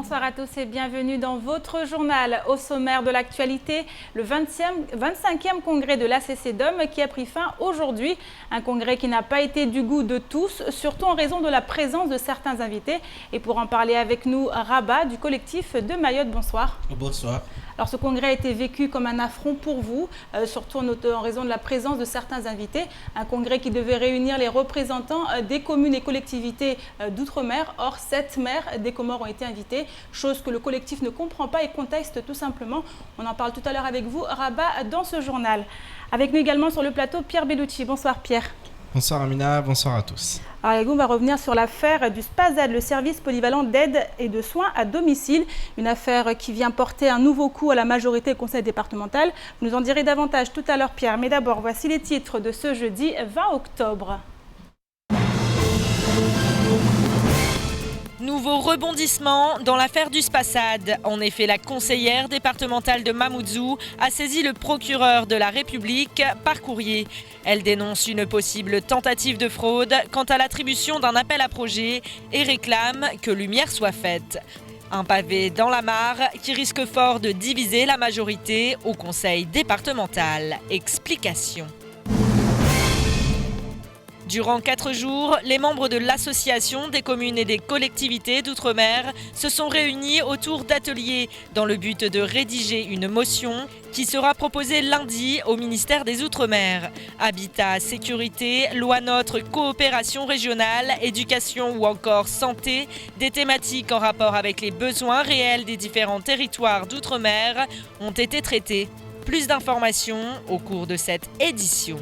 Bonsoir à tous et bienvenue dans votre journal. Au sommaire de l'actualité, le 25e congrès de l'ACCDOM qui a pris fin aujourd'hui. Un congrès qui n'a pas été du goût de tous, surtout en raison de la présence de certains invités. Et pour en parler avec nous, Rabat du collectif de Mayotte. Bonsoir. Bonsoir. Alors ce congrès a été vécu comme un affront pour vous, surtout en raison de la présence de certains invités. Un congrès qui devait réunir les représentants des communes et collectivités d'outre-mer. Or, 7 maires des Comores ont été invités, chose que le collectif ne comprend pas et conteste tout simplement. On en parle tout à l'heure avec vous, Rabat, dans ce journal. Avec nous également sur le plateau, Pierre Bellucci. Bonsoir Pierre. Bonsoir Amina, bonsoir à tous. Alors avec vous, on va revenir sur l'affaire du SPASAD, le service polyvalent d'aide et de soins à domicile. Une affaire qui vient porter un nouveau coup à la majorité au conseil départemental. Vous nous en direz davantage tout à l'heure Pierre. Mais d'abord, voici les titres de ce jeudi 20 octobre. Nouveau rebondissement dans l'affaire du SPASAD. En effet, la conseillère départementale de Mamoudzou a saisi le procureur de la République par courrier. Elle dénonce une possible tentative de fraude quant à l'attribution d'un appel à projet et réclame que lumière soit faite. Un pavé dans la mare qui risque fort de diviser la majorité au conseil départemental. Explication. Durant 4 jours, les membres de l'Association des communes et des collectivités d'outre-mer se sont réunis autour d'ateliers dans le but de rédiger une motion qui sera proposée lundi au ministère des Outre-mer. Habitat, sécurité, loi NOTRe, coopération régionale, éducation ou encore santé, des thématiques en rapport avec les besoins réels des différents territoires d'outre-mer ont été traitées. Plus d'informations au cours de cette édition.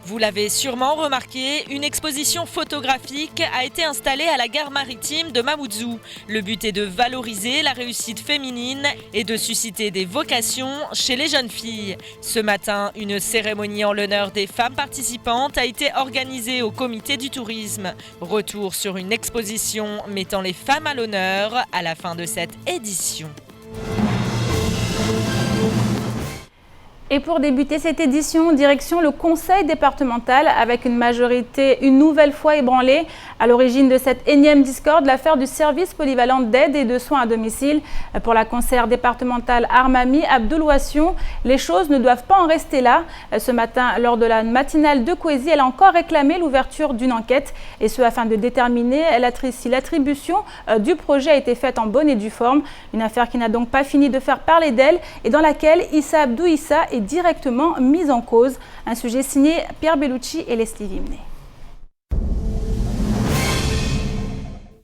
Vous l'avez sûrement remarqué, une exposition photographique a été installée à la gare maritime de Mamoudzou. Le but est de valoriser la réussite féminine et de susciter des vocations chez les jeunes filles. Ce matin, une cérémonie en l'honneur des femmes participantes a été organisée au comité du tourisme. Retour sur une exposition mettant les femmes à l'honneur à la fin de cette édition. Et pour débuter cette édition, direction le conseil départemental avec une majorité une nouvelle fois ébranlée. À l'origine de cette énième discorde, l'affaire du service polyvalent d'aide et de soins à domicile. Pour la conseillère départementale Armami Abdoulouassiou, les choses ne doivent pas en rester là. Ce matin, lors de la matinale de Kouézi, elle a encore réclamé l'ouverture d'une enquête, et ce afin de déterminer si l'attribution du projet a été faite en bonne et due forme. Une affaire qui n'a donc pas fini de faire parler d'elle et dans laquelle Issa Abdou Issa est directement mise en cause. Un sujet signé Pierre Bellucci et Leslie Vimné.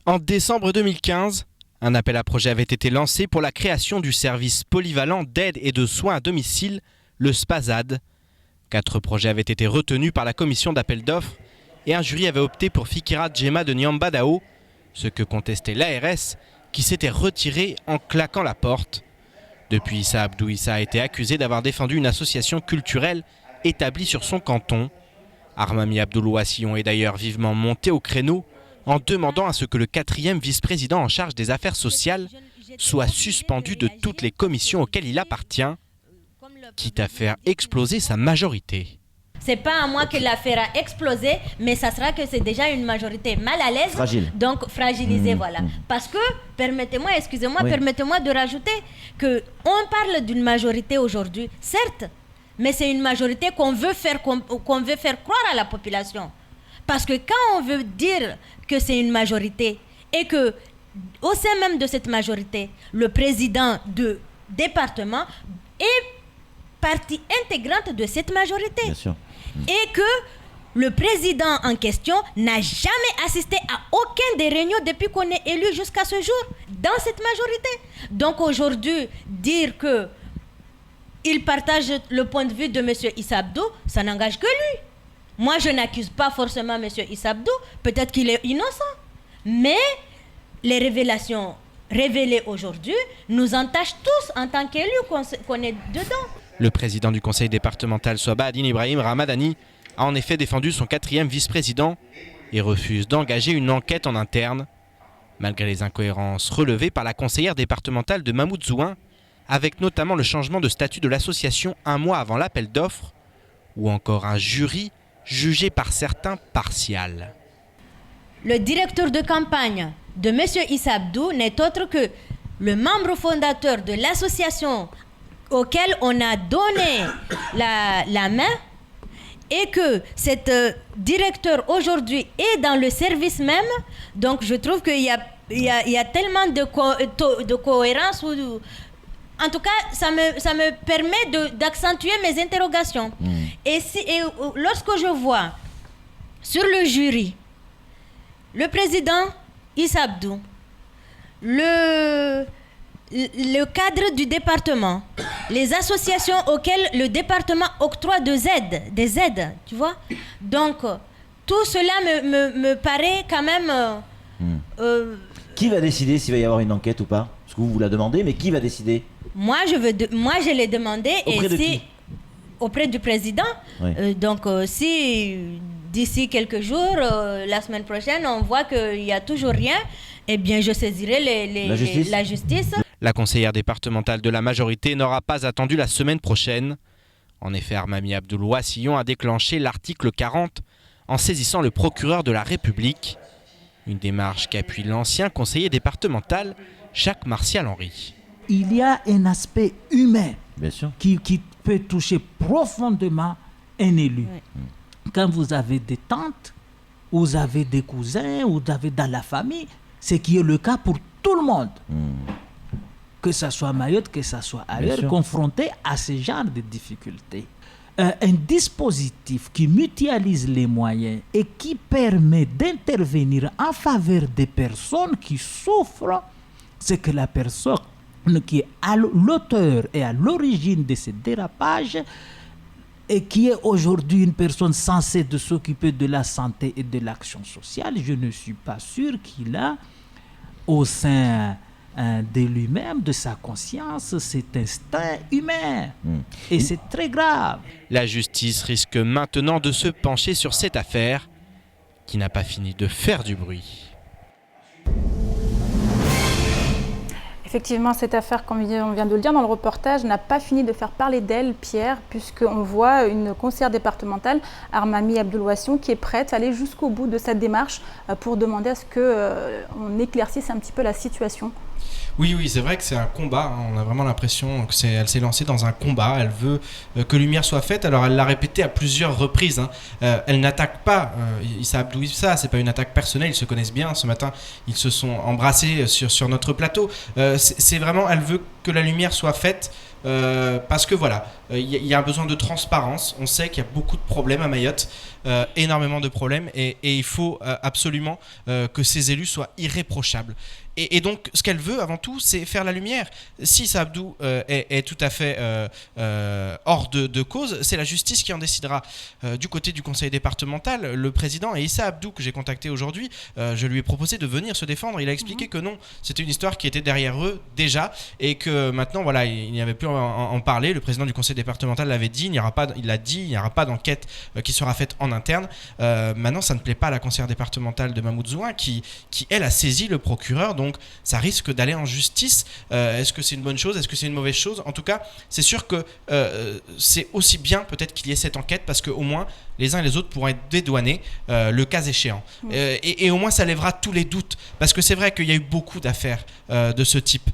En décembre 2015, un appel à projet avait été lancé pour la création du service polyvalent d'aide et de soins à domicile, le SPASAD. 4 projets avaient été retenus par la commission d'appel d'offres et un jury avait opté pour Fikira Djema de Nyambadao, ce que contestait l'ARS qui s'était retiré en claquant la porte. Depuis, Issa Abdou Issa a été accusé d'avoir défendu une association culturelle établie sur son canton. Armami Abdoulouassiou est d'ailleurs vivement monté au créneau en demandant à ce que le 4e vice-président en charge des affaires sociales soit suspendu de toutes les commissions auxquelles il appartient, quitte à faire exploser sa majorité. C'est pas à moi que l'affaire a explosé, mais ça sera que c'est déjà une majorité mal à l'aise, donc fragilisée, voilà. Parce que, permettez-moi de rajouter que on parle d'une majorité aujourd'hui, certes, mais c'est une majorité qu'on veut faire croire à la population. Parce que quand on veut dire que c'est une majorité et que au sein même de cette majorité, le président de département est partie intégrante de cette majorité. Bien sûr. Et que le président en question n'a jamais assisté à aucun des réunions depuis qu'on est élu jusqu'à ce jour dans cette majorité. Donc aujourd'hui, dire que il partage le point de vue de M. Issa Abdou, ça n'engage que lui. Moi, je n'accuse pas forcément M. Issa Abdou, peut-être qu'il est innocent. Mais les révélations révélées aujourd'hui nous entachent tous en tant qu'élus qu'on est dedans. Le président du conseil départemental Soba Adine Ibrahim Ramadani a en effet défendu son 4e vice-président et refuse d'engager une enquête en interne, malgré les incohérences relevées par la conseillère départementale de Mamoudzou, avec notamment le changement de statut de l'association un mois avant l'appel d'offres, ou encore un jury jugé par certains partial. Le directeur de campagne de M. Issa Abdou n'est autre que le membre fondateur de l'association auquel on a donné la main, et que cet directeur aujourd'hui est dans le service même. Donc je trouve qu'il y a tellement de cohérence. En tout cas, ça me permet d'accentuer mes interrogations. Et lorsque je vois sur le jury le président Issa Abdou, le cadre du département, les associations auxquelles le département octroie des aides, tu vois. Donc, tout cela me paraît quand même... Qui va décider s'il va y avoir une enquête ou pas? Parce que vous la demandez, mais qui va décider? Moi, je l'ai demandé. Auprès de qui? Auprès du président. Oui. Donc, si d'ici quelques jours, la semaine prochaine, on voit qu'il n'y a toujours rien, eh bien, je saisirai la justice. La conseillère départementale de la majorité n'aura pas attendu la semaine prochaine. En effet, Armami Abdoul Ouassillon a déclenché l'article 40 en saisissant le procureur de la République. Une démarche qu'appuie l'ancien conseiller départemental, Jacques Martial Henry. Il y a un aspect humain Bien sûr. Qui peut toucher profondément un élu. Oui. Quand vous avez des tantes, vous avez des cousins, vous avez dans la famille, ce qui est le cas pour tout le monde. Que ce soit à Mayotte, que ce soit ailleurs, confronté à ce genre de difficultés. Un dispositif qui mutualise les moyens et qui permet d'intervenir en faveur des personnes qui souffrent, c'est que la personne qui est à l'auteur et à l'origine de ces dérapages et qui est aujourd'hui une personne censée de s'occuper de la santé et de l'action sociale, je ne suis pas sûr qu'il a au sein de lui-même, de sa conscience, cet instinct humain. Et c'est très grave. La justice risque maintenant de se pencher sur cette affaire qui n'a pas fini de faire du bruit. Effectivement, cette affaire, comme on vient de le dire dans le reportage, n'a pas fini de faire parler d'elle, Pierre, puisqu'on voit une conseillère départementale, Armami Abdoul Ouassillon, qui est prête à aller jusqu'au bout de cette démarche pour demander à ce qu'on éclaircisse un petit peu la situation. Oui, c'est vrai que c'est un combat. On a vraiment l'impression qu'elle s'est lancée dans un combat. Elle veut que lumière soit faite. Alors, elle l'a répété à plusieurs reprises. Elle n'attaque pas Issa Abdou Issa. C'est pas une attaque personnelle. Ils se connaissent bien. Ce matin, ils se sont embrassés sur notre plateau. C'est vraiment, elle veut que la lumière soit faite. Parce que voilà, il y a un besoin de transparence. On sait qu'il y a beaucoup de problèmes à Mayotte, énormément de problèmes, et il faut absolument que ces élus soient irréprochables. Et donc, ce qu'elle veut avant tout, c'est faire la lumière. Si Issa Abdou est tout à fait hors de cause, c'est la justice qui en décidera. Du côté du conseil départemental, le président et Issa Abdou, que j'ai contacté aujourd'hui, je lui ai proposé de venir se défendre. Il a expliqué que non, c'était une histoire qui était derrière eux déjà, et que maintenant, voilà, il n'y avait plus en parler. Le président du conseil départemental l'avait dit, il n'y aura pas d'enquête qui sera faite en interne. Maintenant, ça ne plaît pas à la conseillère départementale de Mahmoud Zouin qui elle a saisi le procureur. Donc ça risque d'aller en justice. Est-ce que c'est une bonne chose? Est-ce que c'est une mauvaise chose? En tout cas, c'est sûr que c'est aussi bien peut-être qu'il y ait cette enquête, parce qu'au moins les uns et les autres pourront être dédouanés le cas échéant. Et au moins ça lèvera tous les doutes, parce que c'est vrai qu'il y a eu beaucoup d'affaires de ce type.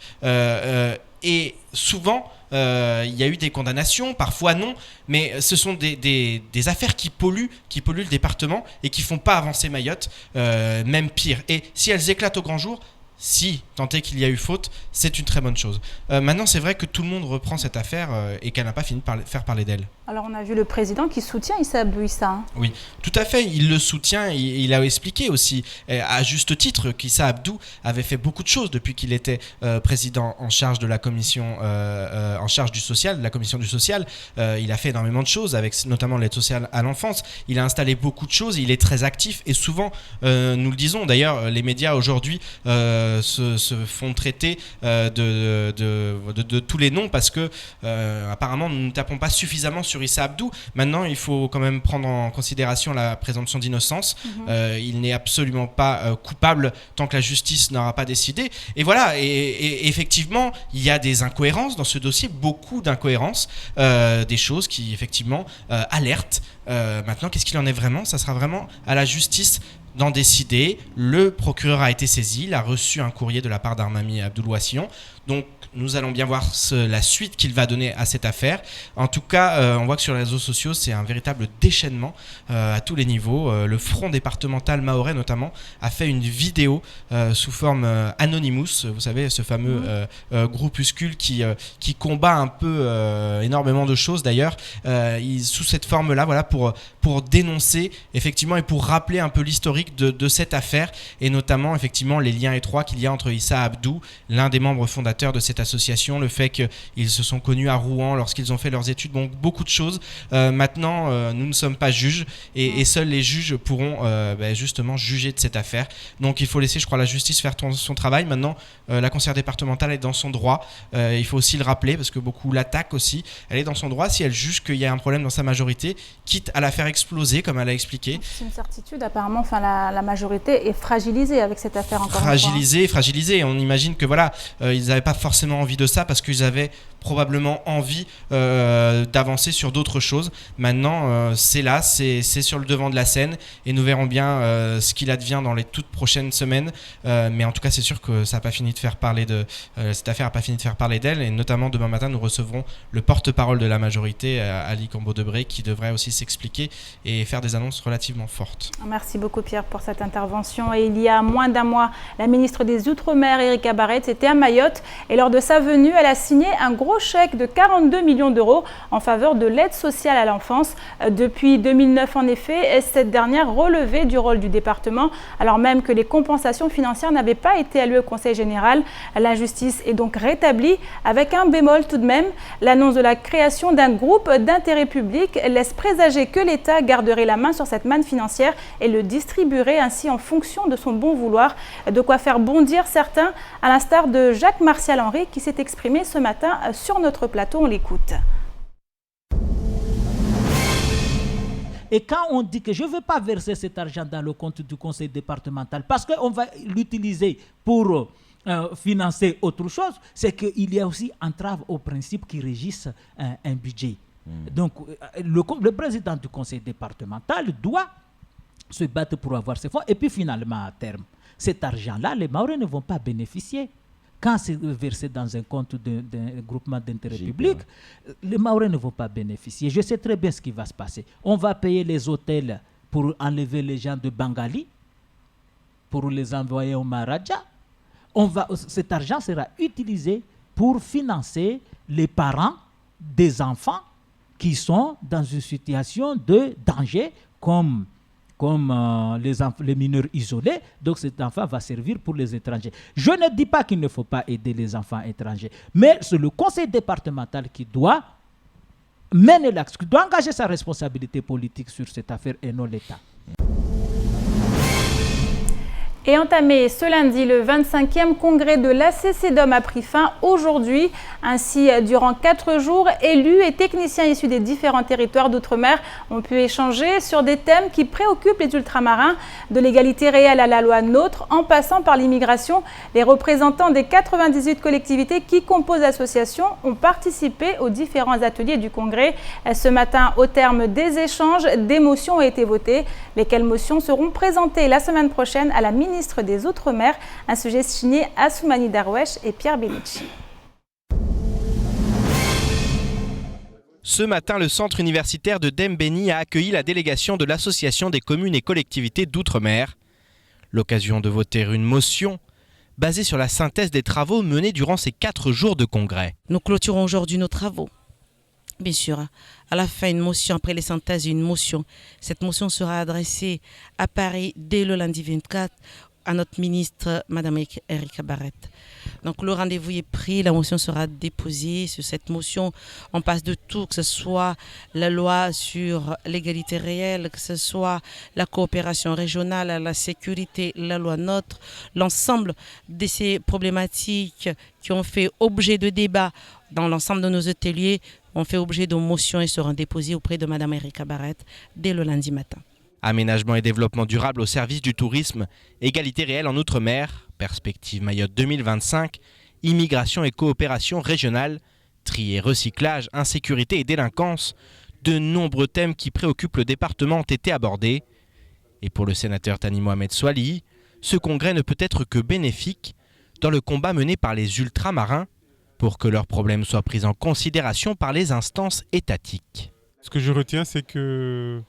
Et souvent, il y a eu des condamnations, parfois non, mais ce sont des affaires qui polluent le département et qui font pas avancer Mayotte, même pire. Et si elles éclatent au grand jour, si tant est qu'il y a eu faute, c'est une très bonne chose. Maintenant, c'est vrai que tout le monde reprend cette affaire et qu'elle n'a pas fini de faire parler d'elle. Alors, on a vu le président qui soutient Issa Abdou Issa. Oui, tout à fait, il le soutient. Il a expliqué aussi, à juste titre, qu'Issa Abdou avait fait beaucoup de choses depuis qu'il était président en charge de la commission, en charge du social, de la commission du social. Il a fait énormément de choses, avec notamment l'aide sociale à l'enfance. Il a installé beaucoup de choses, il est très actif, et souvent, nous le disons, d'ailleurs, les médias aujourd'hui se font traiter de tous les noms, parce que apparemment nous ne tapons pas suffisamment sur Issa Abdou. Maintenant, il faut quand même prendre en considération la présomption d'innocence. Il n'est absolument pas coupable tant que la justice n'aura pas décidé. Et voilà, et effectivement, il y a des incohérences dans ce dossier, beaucoup d'incohérences, des choses qui effectivement alertent. Maintenant, qu'est-ce qu'il en est vraiment? Ça sera vraiment à la justice d'en décider. Le procureur a été saisi, il a reçu un courrier de la part d'Armami Abdoulouassillon. Donc nous allons bien voir la suite qu'il va donner à cette affaire. En tout cas, on voit que sur les réseaux sociaux, c'est un véritable déchaînement à tous les niveaux. Le Front départemental mahorais notamment a fait une vidéo sous forme Anonymous, vous savez, ce fameux groupuscule qui combat un peu énormément de choses d'ailleurs, sous cette forme-là, voilà, pour dénoncer effectivement et pour rappeler un peu l'historique de cette affaire et notamment effectivement les liens étroits qu'il y a entre Issa Abdou, l'un des membres fondateurs de cette association, le fait qu'ils se sont connus à Rouen lorsqu'ils ont fait leurs études, donc beaucoup de choses. Maintenant, nous ne sommes pas juges et seuls les juges pourront justement juger de cette affaire. Donc il faut laisser, je crois, la justice faire son travail. Maintenant, la conseillère départementale est dans son droit. Il faut aussi le rappeler parce que beaucoup l'attaquent aussi. Elle est dans son droit si elle juge qu'il y a un problème dans sa majorité, quitte à la faire exploser, comme elle a expliqué. C'est une certitude, apparemment, la majorité est fragilisée avec cette affaire encore Fragilisée. On imagine que voilà, ils n'avaient pas forcément envie de ça parce qu'ils avaient probablement envie d'avancer sur d'autres choses. Maintenant, c'est là, c'est sur le devant de la scène et nous verrons bien ce qu'il advient dans les toutes prochaines semaines. Mais en tout cas, c'est sûr que ça n'a pas fini de faire parler cette affaire n'a pas fini de faire parler d'elle et notamment demain matin, nous recevrons le porte-parole de la majorité, Ali Cambo-Debré, qui devrait aussi s'expliquer et faire des annonces relativement fortes. Merci beaucoup Pierre pour cette intervention. Et il y a moins d'un mois, la ministre des Outre-mer, Erika Barrett, était à Mayotte et lors de sa venue, elle a signé un gros chèque de 42 millions d'euros en faveur de l'aide sociale à l'enfance. Depuis 2009, en effet, cette dernière relevait du rôle du département, alors même que les compensations financières n'avaient pas été allouées au Conseil général. La justice est donc rétablie avec un bémol tout de même. L'annonce de la création d'un groupe d'intérêt public laisse présager que l'État garderait la main sur cette manne financière et le distribuerait ainsi en fonction de son bon vouloir. De quoi faire bondir certains, à l'instar de Jacques Martial Henry qui s'est exprimé ce matin sur notre plateau. On l'écoute. Et quand on dit que je ne veux pas verser cet argent dans le compte du conseil départemental parce qu'on va l'utiliser pour financer autre chose, c'est qu'il y a aussi entrave aux principes qui régissent un budget. Donc, le président du conseil départemental doit se battre pour avoir ses fonds. Et puis finalement, à terme, cet argent-là, les Mahorais ne vont pas bénéficier. Quand c'est versé dans un compte d'un groupement d'intérêt public, les Mahorais ne vont pas bénéficier. Je sais très bien ce qui va se passer. On va payer les hôtels pour enlever les gens de Bengali, pour les envoyer au Maharaja. Cet argent sera utilisé pour financer les parents des enfants qui sont dans une situation de danger, comme les mineurs isolés. Donc cet enfant va servir pour les étrangers. Je ne dis pas qu'il ne faut pas aider les enfants étrangers, mais c'est le conseil départemental qui doit mener l'action, qui doit engager sa responsabilité politique sur cette affaire et non l'État. Et entamé ce lundi, le 25e congrès de l'ACCDOM a pris fin aujourd'hui. Ainsi, durant 4 jours, élus et techniciens issus des différents territoires d'outre-mer ont pu échanger sur des thèmes qui préoccupent les ultramarins, de l'égalité réelle à la loi NOTRe, en passant par l'immigration. Les représentants des 98 collectivités qui composent l'association ont participé aux différents ateliers du congrès. Ce matin, au terme des échanges, des motions ont été votées, lesquelles motions seront présentées la semaine prochaine à la ministre des Outre-mer, un sujet signé Assoumani Darwesh et Pierre Bellucci. Ce matin, le centre universitaire de Dembéni a accueilli la délégation de l'Association des communes et collectivités d'outre-mer. L'occasion de voter une motion basée sur la synthèse des travaux menés durant ces 4 jours de congrès. Nous clôturons aujourd'hui nos travaux. Bien sûr, à la fin, une motion, après les synthèses, une motion. Cette motion sera adressée à Paris dès le lundi 24 à notre ministre, Mme Erika Barrett. Donc le rendez-vous est pris, la motion sera déposée. Sur cette motion, on passe de tout, que ce soit la loi sur l'égalité réelle, que ce soit la coopération régionale, la sécurité, la loi NOTRe, l'ensemble de ces problématiques qui ont fait objet de débat dans l'ensemble de nos ateliers ont fait objet de motions et seront déposées auprès de Mme Erika Barrett dès le lundi matin. Aménagement et développement durable au service du tourisme, égalité réelle en Outre-mer, perspective Mayotte 2025, immigration et coopération régionale, tri et recyclage, insécurité et délinquance, de nombreux thèmes qui préoccupent le département ont été abordés. Et pour le sénateur Thani Mohamed Soilihi, ce congrès ne peut être que bénéfique dans le combat mené par les ultramarins pour que leurs problèmes soient pris en considération par les instances étatiques. Ce que je retiens, c'est que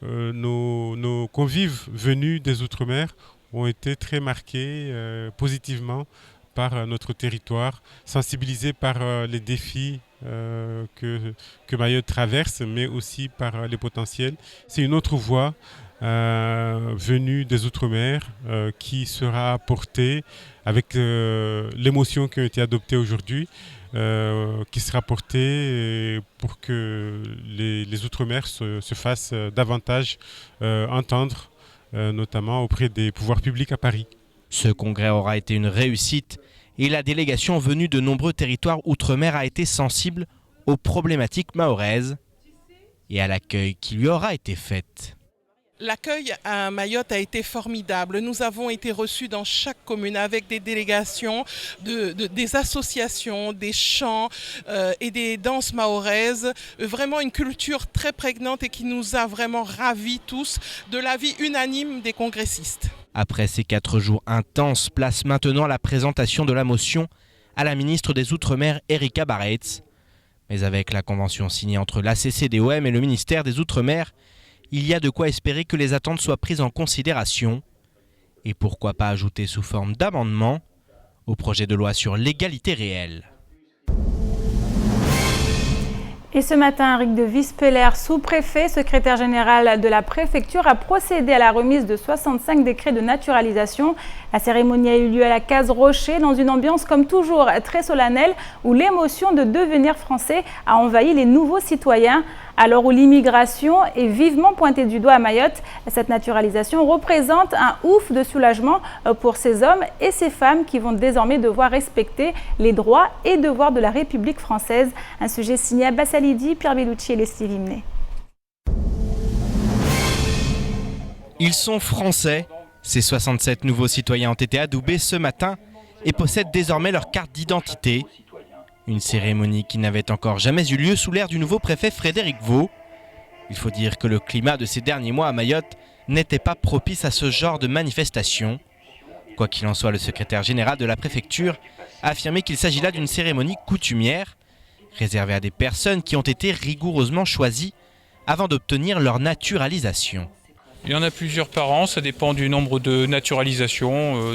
nos convives venus des Outre-mer ont été très marqués positivement par notre territoire, sensibilisés par les défis que Mayotte traverse, mais aussi par les potentiels. C'est une autre voix venue des Outre-mer qui sera apportée avec l'émotion qui a été adoptée aujourd'hui, qui sera portée pour que les Outre-mer se fassent davantage entendre, notamment auprès des pouvoirs publics à Paris. Ce congrès aura été une réussite et la délégation venue de nombreux territoires outre-mer a été sensible aux problématiques mahoraises et à l'accueil qui lui aura été fait. L'accueil à Mayotte a été formidable. Nous avons été reçus dans chaque commune avec des délégations, des associations, des chants et des danses mahoraises. Vraiment une culture très prégnante et qui nous a vraiment ravis tous de l'avis unanime des congressistes. Après ces 4 jours intenses, place maintenant la présentation de la motion à la ministre des Outre-mer, Erika Bareitz. Mais avec la convention signée entre l'ACCDOM et le ministère des Outre-mer, il y a de quoi espérer que les attentes soient prises en considération. Et pourquoi pas ajouter sous forme d'amendement au projet de loi sur l'égalité réelle. Et ce matin, Eric de Vispeller, sous-préfet, secrétaire général de la préfecture, a procédé à la remise de 65 décrets de naturalisation. La cérémonie a eu lieu à la Case Rocher, dans une ambiance comme toujours très solennelle, où l'émotion de devenir français a envahi les nouveaux citoyens. À l'heure où l'immigration est vivement pointée du doigt à Mayotte, cette naturalisation représente un ouf de soulagement pour ces hommes et ces femmes qui vont désormais devoir respecter les droits et devoirs de la République française. Un sujet signé Abbas Alidi, Pierre Bellucci et Leslie Vimnet. Ils sont français. Ces 67 nouveaux citoyens ont été adoubés ce matin et possèdent désormais leur carte d'identité. Une cérémonie qui n'avait encore jamais eu lieu sous l'ère du nouveau préfet Frédéric Vaux. Il faut dire que le climat de ces derniers mois à Mayotte n'était pas propice à ce genre de manifestation. Quoi qu'il en soit, le secrétaire général de la préfecture a affirmé qu'il s'agit là d'une cérémonie coutumière, réservée à des personnes qui ont été rigoureusement choisies avant d'obtenir leur naturalisation. Il y en a plusieurs par an, ça dépend du nombre de naturalisations.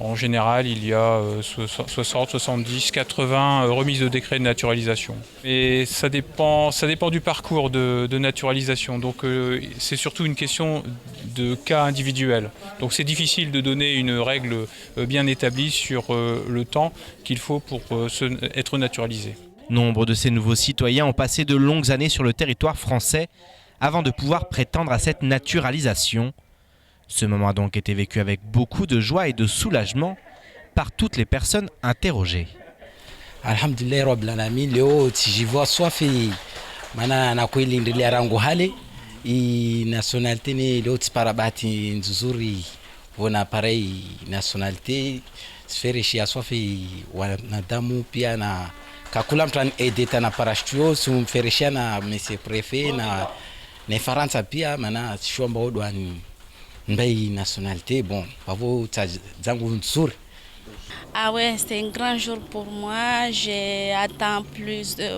En général, il y a 60, 70, 80 remises de décrets de naturalisation. Et ça dépend du parcours de naturalisation. Donc c'est surtout une question de cas individuel. Donc c'est difficile de donner une règle bien établie sur le temps qu'il faut pour être naturalisé. Nombre de ces nouveaux citoyens ont passé de longues années sur le territoire français avant de pouvoir prétendre à cette naturalisation. Ce moment a donc été vécu avec beaucoup de joie et de soulagement par toutes les personnes interrogées. Alhamdulillah rabbil alamin, leo tijivoa swafi mana na kweli ndilia rangu hale I nationalité ni leo tisparabati nzuri vona parei nationalité sferishia swafi wanadamu pia na kakula mtu edeta na parashtuo sumferishia na monsieur préfet na Faransa pia mana shomba odwani Mbaye nationalité, bon, bravo, Ah ouais, c'est un grand jour pour moi. J'attends plus de...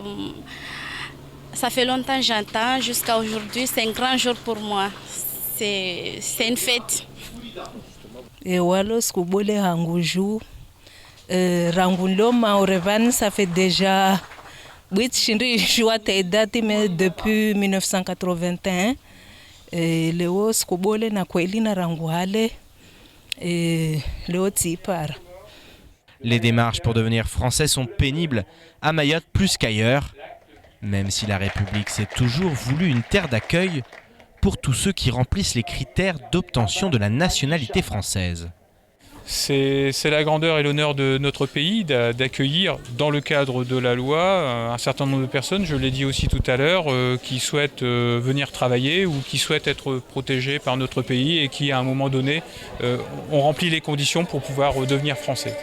Ça fait longtemps que j'attends, jusqu'à aujourd'hui, c'est un grand jour pour moi. C'est une fête. Et voilà, ce que vous voulez, Rangoujou, Rangouloma, Orevan, ça fait déjà... Oui, je suis daté depuis 1981. Leo skobole na kweli na ranguhale leo tsipara. Les démarches pour devenir français sont pénibles à Mayotte plus qu'ailleurs, même si la République s'est toujours voulu une terre d'accueil pour tous ceux qui remplissent les critères d'obtention de la nationalité française. C'est la grandeur et l'honneur de notre pays d'accueillir dans le cadre de la loi un certain nombre de personnes, je l'ai dit aussi tout à l'heure, qui souhaitent venir travailler ou qui souhaitent être protégées par notre pays et qui à un moment donné ont rempli les conditions pour pouvoir devenir français.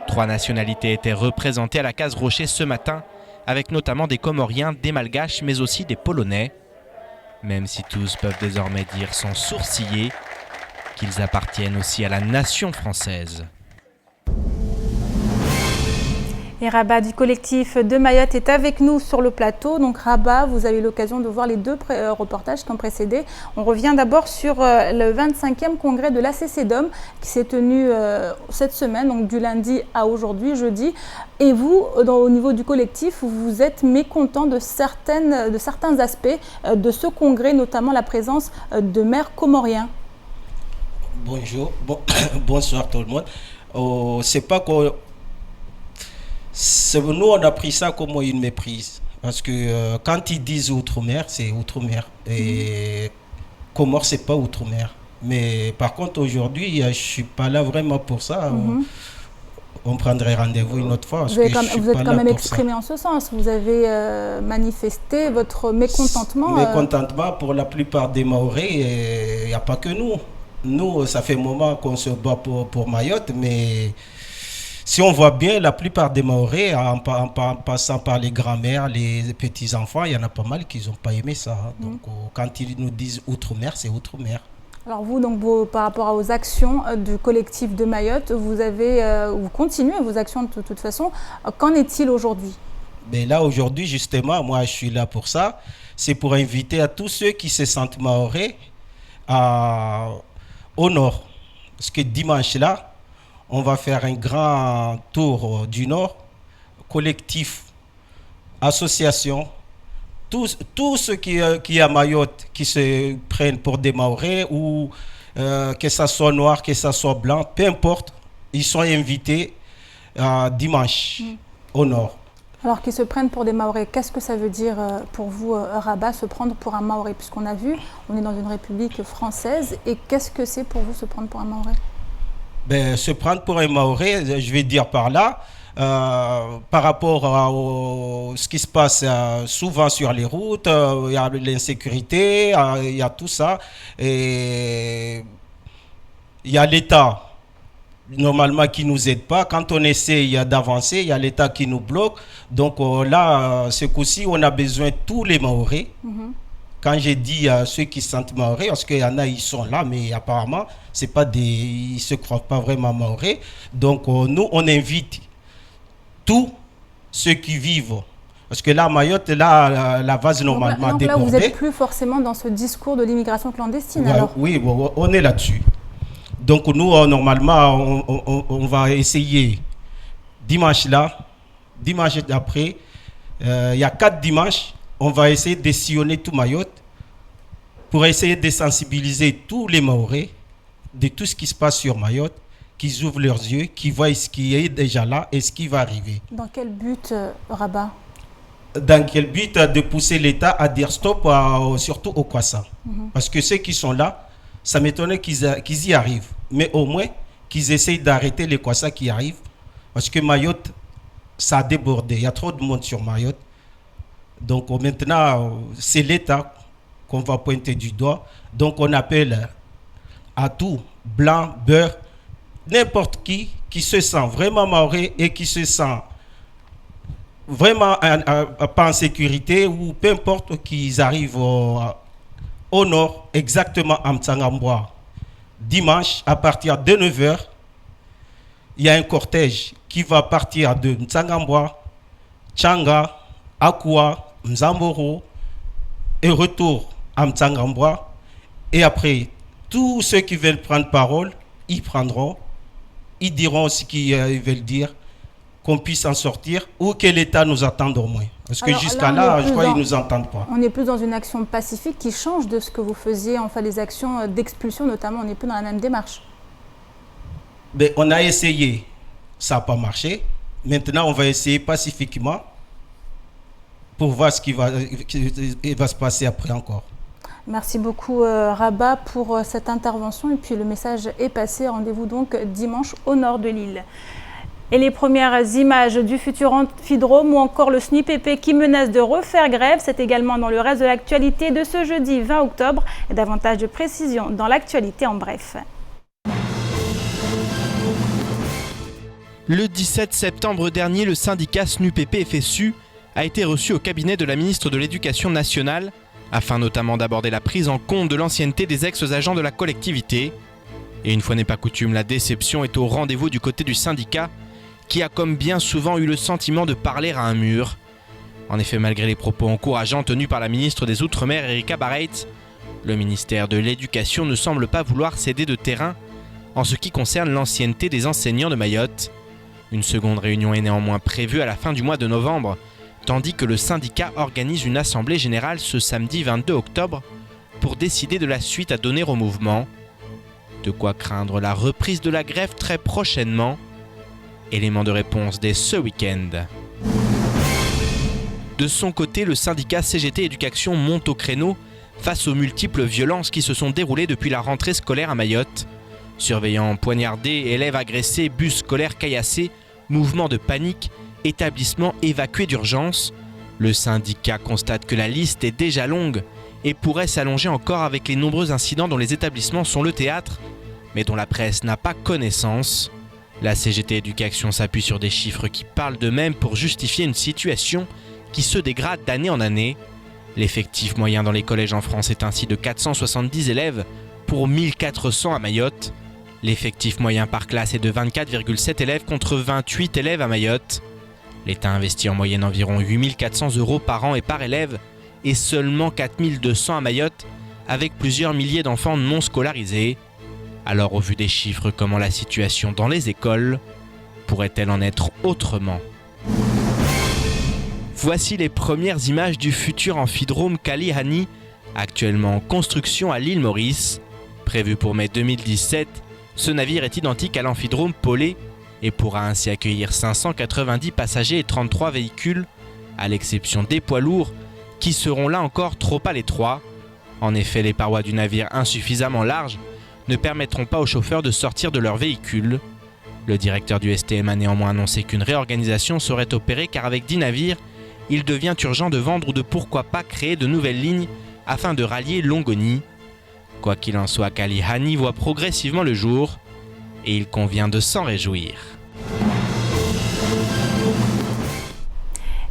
3 nationalités étaient représentées à la Case Rocher ce matin, avec notamment des Comoriens, des Malgaches mais aussi des Polonais. même si tous peuvent désormais dire sans sourciller qu'ils appartiennent aussi à la nation française. Et Rabat du collectif de Mayotte est avec nous sur le plateau. Donc Rabat, vous avez eu l'occasion de voir les deux reportages qui ont précédé. On revient d'abord sur le 25e congrès de l'ACCDOM qui s'est tenu cette semaine, donc du lundi à aujourd'hui, jeudi. Et vous, au niveau du collectif, vous êtes mécontent de certains aspects de ce congrès, notamment la présence de maires comoriens. Bonjour, bonsoir tout le monde. C'est pas que nous on a pris ça comme une méprise parce que quand ils disent outre-mer, c'est outre-mer et Comores c'est pas outre-mer. Mais par contre aujourd'hui, je suis pas là vraiment pour ça. On prendrait rendez-vous une autre fois. Vous êtes quand même exprimé en ce sens. Vous avez manifesté votre mécontentement. Mécontentement pour la plupart des Mahorais. Il n'y a pas que nous. Nous, ça fait un moment qu'on se bat pour Mayotte, mais si on voit bien, la plupart des Mahorais, en passant par les grands-mères, les petits-enfants, il y en a pas mal qui n'ont pas aimé ça. Donc, quand ils nous disent outre-mer, c'est outre-mer. Alors vous, donc, par rapport aux actions du collectif de Mayotte, vous continuez vos actions de toute façon. Qu'en est-il aujourd'hui? Ben là, aujourd'hui, justement, moi, je suis là pour ça. C'est pour inviter à tous ceux qui se sentent Mahorais au nord. Parce que dimanche là, on va faire un grand tour du nord, collectif, association, tous ceux qui à Mayotte qui se prennent pour des Mahorais ou que ça soit noir, que ça soit blanc, peu importe, ils sont invités dimanche au nord. Alors qu'ils se prennent pour des Mahorais, qu'est-ce que ça veut dire pour vous, Rabat, se prendre pour un Mahorais? Puisqu'on a vu, on est dans une république française, et qu'est-ce que c'est pour vous se prendre pour un Mahorais? Ben, se prendre pour un Mahorais, je vais dire par là, par rapport à ce qui se passe souvent sur les routes, il y a l'insécurité, il y a tout ça, et il y a l'État normalement qui nous aide pas. Quand on essaie d'avancer, il y a l'État qui nous bloque. Donc là, ce coup-ci, on a besoin de tous les Mahorais. Quand j'ai dit à ceux qui se sentent Mahorais, parce qu'il y en a, ils sont là, mais apparemment, ils ne se croient pas vraiment Mahorais. Donc nous, on invite tous ceux qui vivent. Parce que là, Mayotte, là, la vase normalement donc débordée. Là, vous n'êtes plus forcément dans ce discours de l'immigration clandestine, ouais, alors? Oui, on est là-dessus. Donc nous, normalement, on va essayer dimanche d'après, il y a 4 dimanches, on va essayer de sillonner tout Mayotte pour essayer de sensibiliser tous les Mahorais de tout ce qui se passe sur Mayotte, qu'ils ouvrent leurs yeux, qu'ils voient ce qui est déjà là et ce qui va arriver. Dans quel but, Rabat? Dans quel but? De pousser l'État à dire stop, surtout au Kwassa. Parce que ceux qui sont là, ça m'étonnerait qu'ils y arrivent. Mais au moins, qu'ils essayent d'arrêter les Kwassa qui arrivent. Parce que Mayotte, ça a débordé. Il y a trop de monde sur Mayotte. Donc maintenant, c'est l'État qu'on va pointer du doigt. Donc on appelle à tout, blanc, beurre, n'importe qui se sent vraiment Mahorais et qui se sent vraiment pas en sécurité, ou peu importe qu'ils arrivent au nord, exactement à Mtsangamboa. Dimanche, à partir de 9h, il y a un cortège qui va partir de Mtsangamboa, Tchanga, Akua, Mzamboro, et retour à Mtsangamboa. Et après, tous ceux qui veulent prendre parole, ils prendront, ils diront ce qu'ils veulent dire, qu'on puisse en sortir, ou que l'État nous attende au moins. Parce que jusqu'à là, je crois qu'ils ne nous entendent pas. On est plus dans une action pacifique qui change de ce que vous faisiez, enfin les actions d'expulsion notamment, on n'est plus dans la même démarche. Mais on a essayé, ça n'a pas marché. Maintenant, on va essayer pacifiquement pour voir ce qui va se passer après encore. Merci beaucoup Rabat pour cette intervention, et puis le message est passé. Rendez-vous donc dimanche au nord de l'île. Et les premières images du futur amphidrome ou encore le SNUIPP qui menace de refaire grève, c'est également dans le reste de l'actualité de ce jeudi 20 octobre. Et davantage de précisions dans l'actualité en bref. Le 17 septembre dernier, le syndicat SNUIPP-FSU a été reçu au cabinet de la ministre de l'Éducation nationale afin notamment d'aborder la prise en compte de l'ancienneté des ex-agents de la collectivité. Et une fois n'est pas coutume, la déception est au rendez-vous du côté du syndicat, qui a comme bien souvent eu le sentiment de parler à un mur. En effet, malgré les propos encourageants tenus par la ministre des Outre-mer, Erika Barreit, le ministère de l'Éducation ne semble pas vouloir céder de terrain en ce qui concerne l'ancienneté des enseignants de Mayotte. Une seconde réunion est néanmoins prévue à la fin du mois de novembre, tandis que le syndicat organise une assemblée générale ce samedi 22 octobre pour décider de la suite à donner au mouvement. De quoi craindre la reprise de la grève très prochainement. Élément de réponse dès ce week-end. De son côté, le syndicat CGT Éducation monte au créneau face aux multiples violences qui se sont déroulées depuis la rentrée scolaire à Mayotte. Surveillants poignardés, élèves agressés, bus scolaires caillassés, mouvements de panique, établissements évacués d'urgence. Le syndicat constate que la liste est déjà longue et pourrait s'allonger encore avec les nombreux incidents dont les établissements sont le théâtre, mais dont la presse n'a pas connaissance. La CGT Éducation s'appuie sur des chiffres qui parlent d'eux-mêmes pour justifier une situation qui se dégrade d'année en année. L'effectif moyen dans les collèges en France est ainsi de 470 élèves pour 1400 à Mayotte. L'effectif moyen par classe est de 24,7 élèves contre 28 élèves à Mayotte. L'État investit en moyenne environ 8 400 € par an et par élève et seulement 4 200 à Mayotte, avec plusieurs milliers d'enfants non scolarisés. Alors au vu des chiffres, comment la situation dans les écoles pourrait-elle en être autrement ? Voici les premières images du futur amphidrome Kalihani, actuellement en construction à l'île Maurice. Prévu pour mai 2017, ce navire est identique à l'amphidrome Paulet et pourra ainsi accueillir 590 passagers et 33 véhicules, à l'exception des poids lourds, qui seront là encore trop à l'étroit. En effet, les parois du navire insuffisamment larges ne permettront pas aux chauffeurs de sortir de leur véhicule. Le directeur du STM a néanmoins annoncé qu'une réorganisation serait opérée car avec 10 navires, il devient urgent de vendre ou de pourquoi pas créer de nouvelles lignes afin de rallier Longoni. Quoi qu'il en soit, Kalihani voit progressivement le jour et il convient de s'en réjouir.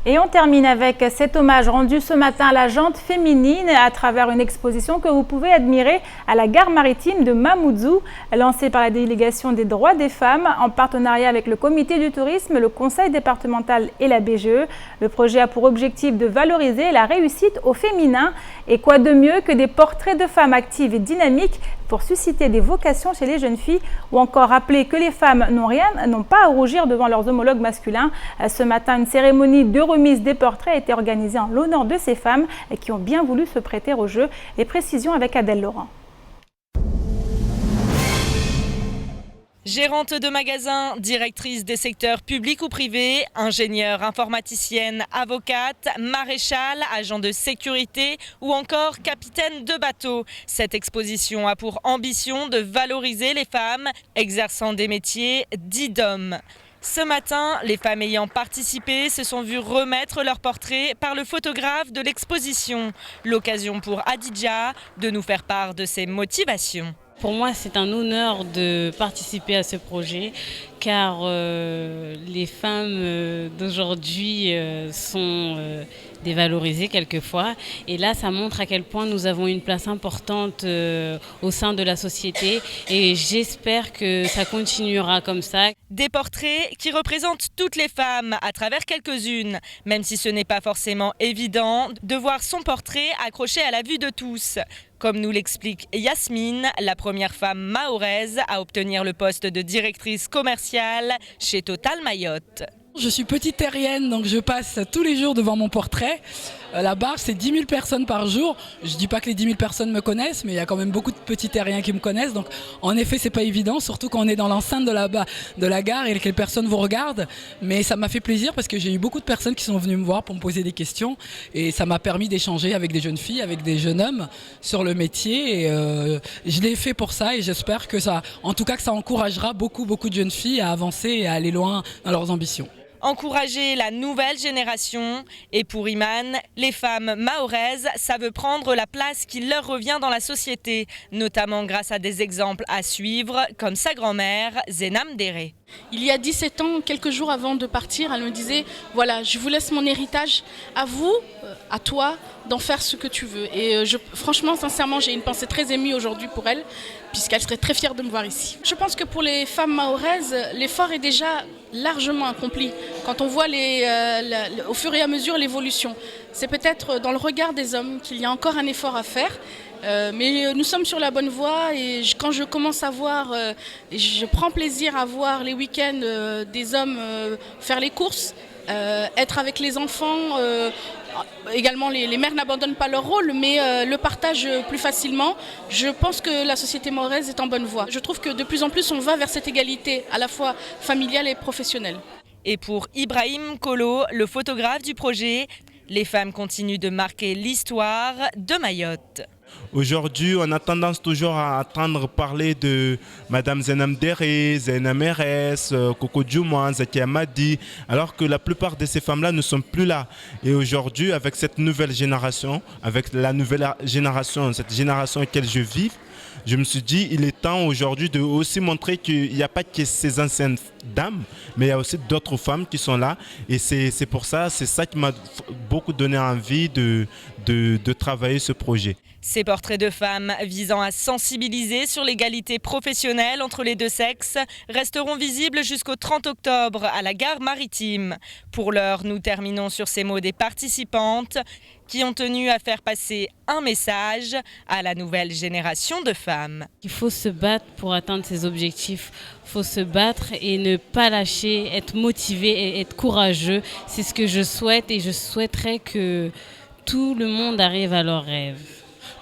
Et on termine avec cet hommage rendu ce matin à la jante féminine à travers une exposition que vous pouvez admirer à la gare maritime de Mamoudzou, lancée par la délégation des droits des femmes en partenariat avec le comité du tourisme, le conseil départemental et la BGE. Le projet a pour objectif de valoriser la réussite au féminin. Et quoi de mieux que des portraits de femmes actives et dynamiques pour susciter des vocations chez les jeunes filles ou encore rappeler que les femmes n'ont pas à rougir devant leurs homologues masculins. Ce matin, une cérémonie de remise des portraits a été organisée en l'honneur de ces femmes qui ont bien voulu se prêter au jeu. Les précisions avec Adèle Laurent. Gérante de magasin, directrice des secteurs publics ou privés, ingénieure, informaticienne, avocate, maréchale, agent de sécurité ou encore capitaine de bateau. Cette exposition a pour ambition de valoriser les femmes exerçant des métiers dits d'hommes. Ce matin, les femmes ayant participé se sont vues remettre leur portrait par le photographe de l'exposition. L'occasion pour Adidja de nous faire part de ses motivations. Pour moi, c'est un honneur de participer à ce projet car les femmes d'aujourd'hui sont dévalorisées quelquefois. Et là, ça montre à quel point nous avons une place importante au sein de la société et j'espère que ça continuera comme ça. Des portraits qui représentent toutes les femmes à travers quelques-unes, même si ce n'est pas forcément évident de voir son portrait accroché à la vue de tous. Comme nous l'explique Yasmine, la première femme mahoraise à obtenir le poste de directrice commerciale chez Total Mayotte. Je suis petite terrienne, donc je passe tous les jours devant mon portrait. La barre, c'est 10 000 personnes par jour. Je dis pas que les 10 000 personnes me connaissent, mais il y a quand même beaucoup de petits terriens qui me connaissent. Donc, en effet, c'est pas évident, surtout quand on est dans l'enceinte de la gare et que les personnes vous regardent. Mais ça m'a fait plaisir parce que j'ai eu beaucoup de personnes qui sont venues me voir pour me poser des questions. Et ça m'a permis d'échanger avec des jeunes filles, avec des jeunes hommes sur le métier. Et je l'ai fait pour ça et j'espère que ça, en tout cas, que ça encouragera beaucoup de jeunes filles à avancer et à aller loin dans leurs ambitions. Encourager la nouvelle génération. Et pour Iman, les femmes mahoraises savent prendre la place qui leur revient dans la société, notamment grâce à des exemples à suivre, comme sa grand-mère, Zenam Déré. Il y a 17 ans, quelques jours avant de partir, elle me disait « Voilà, je vous laisse mon héritage, à vous, à toi, d'en faire ce que tu veux. » Et franchement, sincèrement, j'ai une pensée très émue aujourd'hui pour elle, puisqu'elle serait très fière de me voir ici. Je pense que pour les femmes mahoraises, l'effort est déjà largement accompli. Quand on voit au fur et à mesure l'évolution, c'est peut-être dans le regard des hommes qu'il y a encore un effort à faire. Mais nous sommes sur la bonne voie et quand je commence à voir, je prends plaisir à voir les week-ends des hommes faire les courses, être avec les enfants. Également, les mères n'abandonnent pas leur rôle, mais le partagent plus facilement. Je pense que la société mahoraise est en bonne voie. Je trouve que de plus en plus, on va vers cette égalité, à la fois familiale et professionnelle. Et pour Ibrahim Kolo, le photographe du projet, les femmes continuent de marquer l'histoire de Mayotte. Aujourd'hui, on a tendance toujours à entendre parler de Madame Zenam Dere, Zena Meres, Coco Djouma, Zakia Madi, alors que la plupart de ces femmes-là ne sont plus là. Et aujourd'hui, avec cette nouvelle génération, cette génération à laquelle je vis, je me suis dit, il est temps aujourd'hui de aussi montrer qu'il n'y a pas que ces anciennes dames, mais il y a aussi d'autres femmes qui sont là. Et c'est pour ça, c'est ça qui m'a beaucoup donné envie de travailler ce projet. Ces portraits de femmes visant à sensibiliser sur l'égalité professionnelle entre les deux sexes resteront visibles jusqu'au 30 octobre à la gare maritime. Pour l'heure, nous terminons sur ces mots des participantes qui ont tenu à faire passer un message à la nouvelle génération de femmes. Il faut se battre pour atteindre ses objectifs. Il faut se battre et ne pas lâcher, être motivé et être courageux. C'est ce que je souhaite et je souhaiterais que tout le monde arrive à leurs rêves.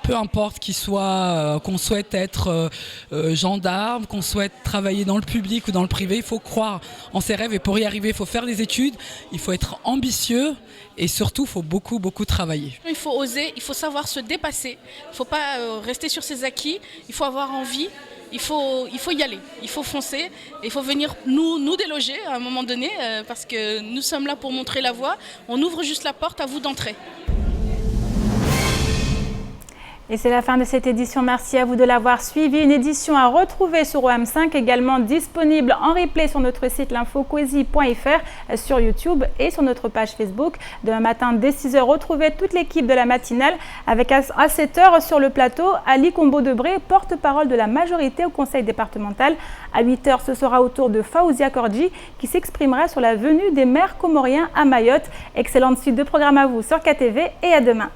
Peu importe qu'on souhaite être gendarme, qu'on souhaite travailler dans le public ou dans le privé, il faut croire en ses rêves et pour y arriver, il faut faire des études, il faut être ambitieux et surtout, il faut beaucoup, beaucoup travailler. Il faut oser, il faut savoir se dépasser, il ne faut pas rester sur ses acquis, il faut avoir envie. Il faut y aller, il faut foncer, il faut venir nous déloger à un moment donné parce que nous sommes là pour montrer la voie. On ouvre juste la porte, à vous d'entrer. Et c'est la fin de cette édition. Merci à vous de l'avoir suivi. Une édition à retrouver sur OM5, également disponible en replay sur notre site l'infocoesie.fr, sur YouTube et sur notre page Facebook. Demain matin, dès 6h, retrouvez toute l'équipe de la matinale avec à 7h sur le plateau Ali Combo-Debré, porte-parole de la majorité au conseil départemental. À 8h, ce sera au tour de Faouzia Kordji qui s'exprimera sur la venue des maires comoriens à Mayotte. Excellente suite de programme à vous sur KTV et à demain.